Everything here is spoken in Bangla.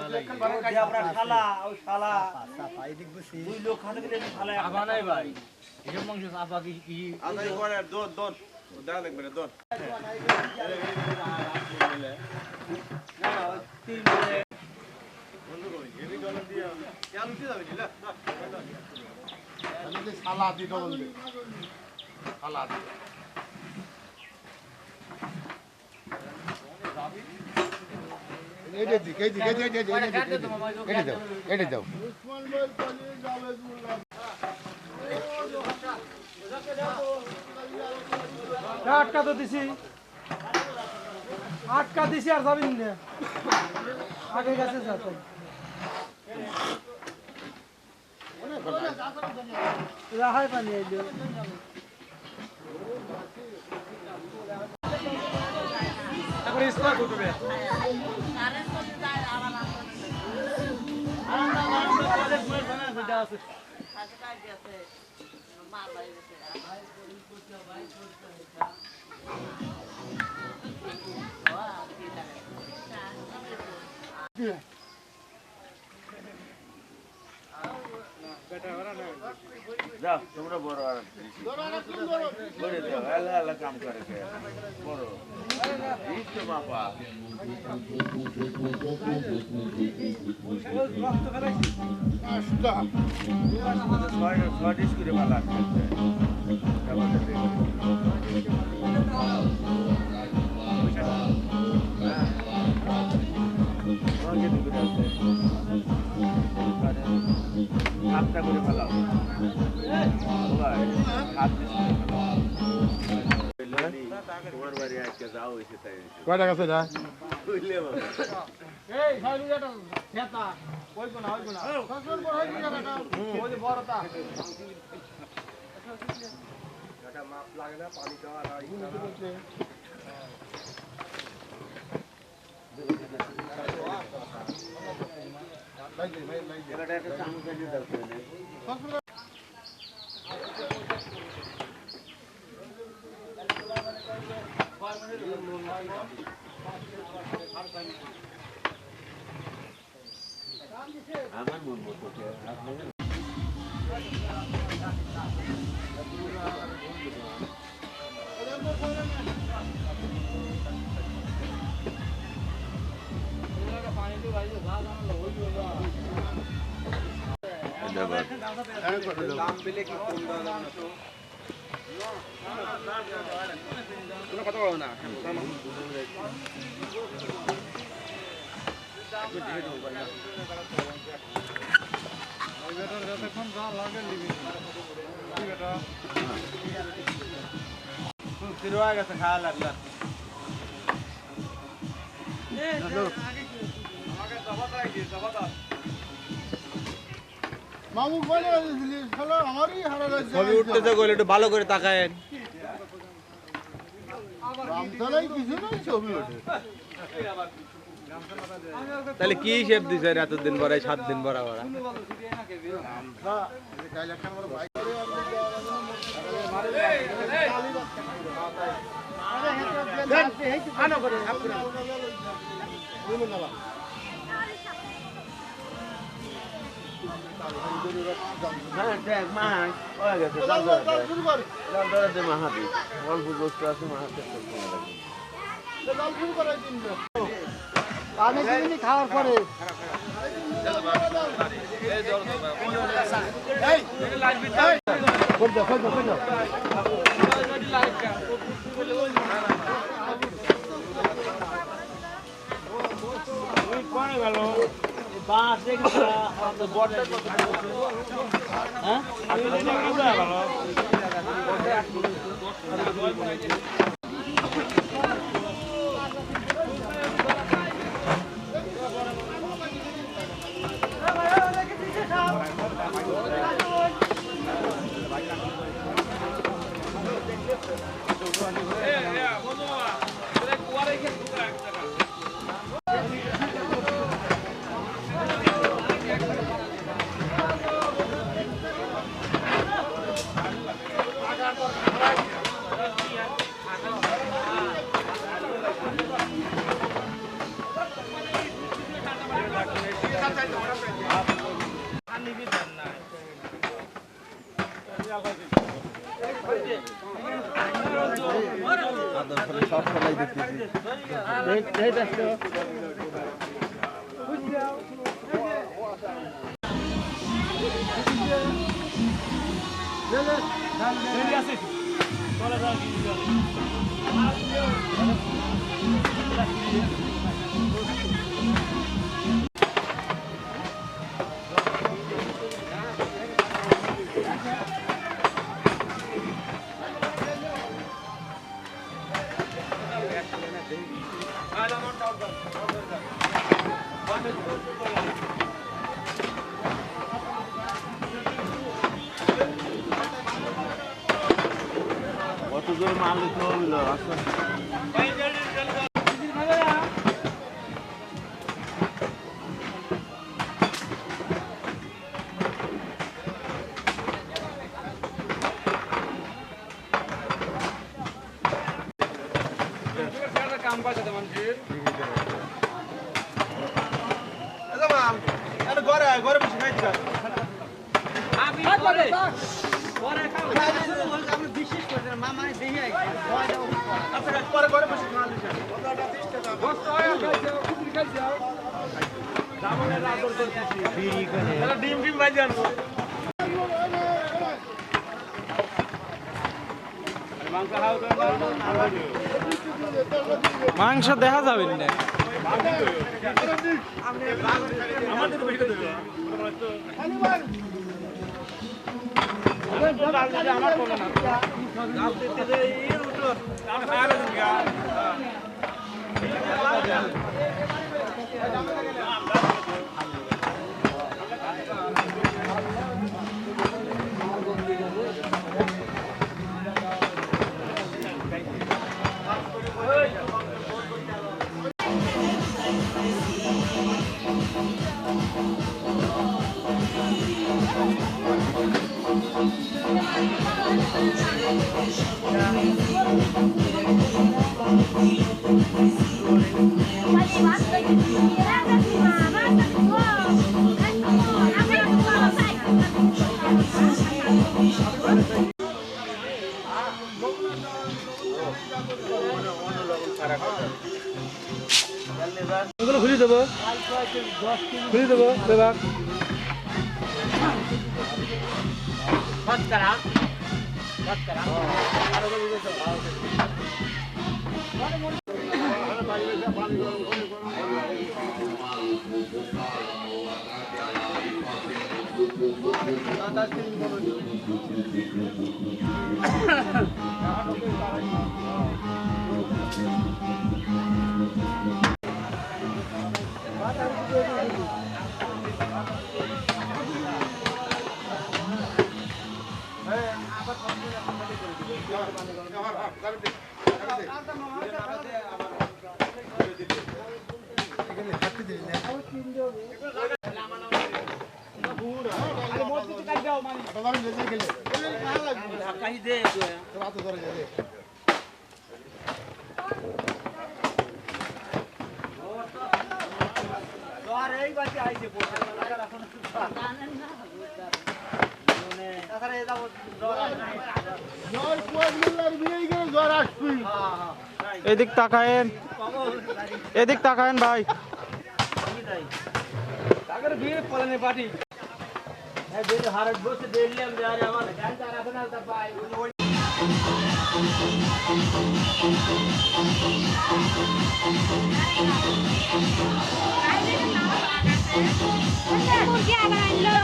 শালা ও শালা দুই লোক খাতে গেলে শালা আবা নাই ভাই এসব মাংস আবা কি আদাই করে দোন দেখা লাগবে না দোন সালাদি ডবল দে সালাদি এটা দিক এই দিক এই দিক এটা দাও এটা দাও উসমান ভাই পালিয়ে যাবে আটকা তো দিছি আটকা দিছি আর যাবেন না আগে গেছে যাতে রাহাই পানি আইলো এখন ইসলা করবে যাও তোমরা বড় আর বড় দাও আল্লাহ আল্লাহ কাম করে কে বড় এই তো বাবা আস্তা ছয় ডিশ করে মালা করতে হাতটা করে ফেলাও তোমার বাড়ি আজকে যাও এসে তাই কয় টাকা সেটা বুঝলে বাবা এই সাইডটা খেতা কই কোনা হই কোনা ফসল বড় হই না ওই যে বড়টা এটা মাপ লাগে না পানি দেওয়া আর এটা একটা চামচ দিয়ে দাও আমার মন মতো দাম পেলে কি কম দেওয়া যাবে না তো কোনো কথা বলো না ফিরোয়া গেছে খাওয়া লাগলো মামু বলে দিলি শালা আমারই হারা লাগছে ছবি উঠতেছে গেলে একটু ভালো করে তাকায়েন রামতলাই কিছু নাই ছবি ওঠে তাহলে কি হিসেব দিছে এতদিন পরে 7 দিন পরে আবার আমি দিইনি খাওয়ার পরে বাস দেখি বড়টা কত হ্যাঁ সব ফলাই দেখতেছি কত জোর মাল দিতে হলো আসলে কাম করছে তো মানুষের ঘরে বসে খাইতে আমি করে পরে খাও আপনি বিশেষ করে মামা দেখি আপনারা ঘরে বসে খাওয়া বস্ত হয় খাইছে কুকুর খাইছে দামনের আদর করতেছি বিড়ি করে তাহলে ডিম ভাজি আনবো মাংস খাও মাংস দেখা যাবে না আমাদের বেশি করে দেবে আমার বলো না গাল দিতে এই উঠো আমি খাওয়া দিন গা ওগুলো খুলে দেবো বেবাক এদিক তাকায়েন ভাই বিয়ে পলানে পার্টি হারত বসে দেখলাম যে আরে আমার গানটা রাখো না তা পাই মুরগি আবার আনলো